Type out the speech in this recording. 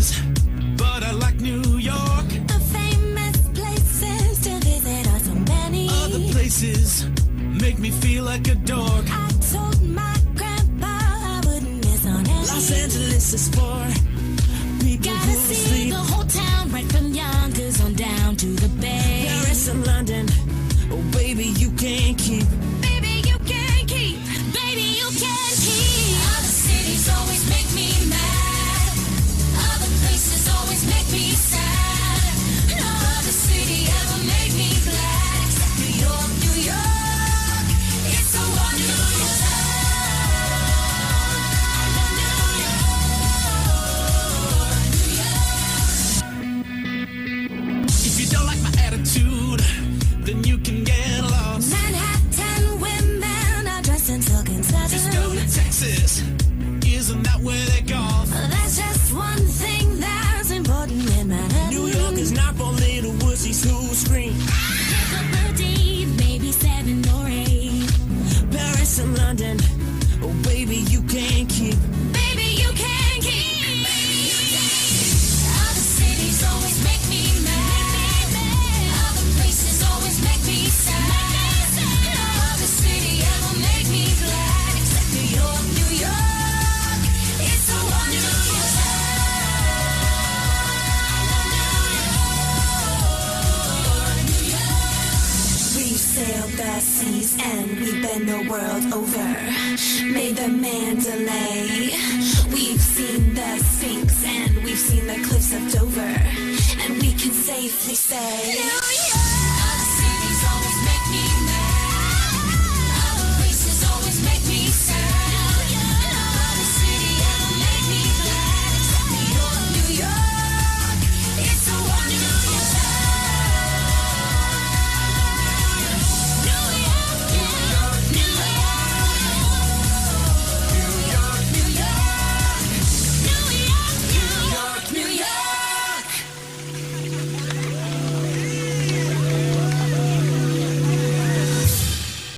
cities, but I like New York. The famous places to visit are so many. Other places make me feel like a dork. I told my grandpa I wouldn't miss on any. Los Angeles is for people Gotta who see sleep. the whole town right from Yonkers on down to the Bay. Paris and London, oh baby, you can't keep. Baby, you can keep. Baby, you can keep. Other cities always make me mad. Other places always make me sad. No other city ever made me glad except New York, New York. It's a wonderful town. I love New York, New York. If you don't like my attitude, then you can get lost. Manhattan women are dressed in silk and Just go satin. to Texas, isn't that where they golf? That's just one thing that's important in Manhattan. New York is not for little wussies who scream. Pick up a date, maybe 7 or 8. Paris and London, oh baby, you can't keep. Baby, you can keep. Other cities always make me mad. Other places always make me sad. No other city ever made me glad except New York, New York. It's a wonderful town. New York. We've sailed the seas and we've been the world over. Made the Mandalay. We've seen the Sphinx and we've seen the cliffs of Dover. And we can safely say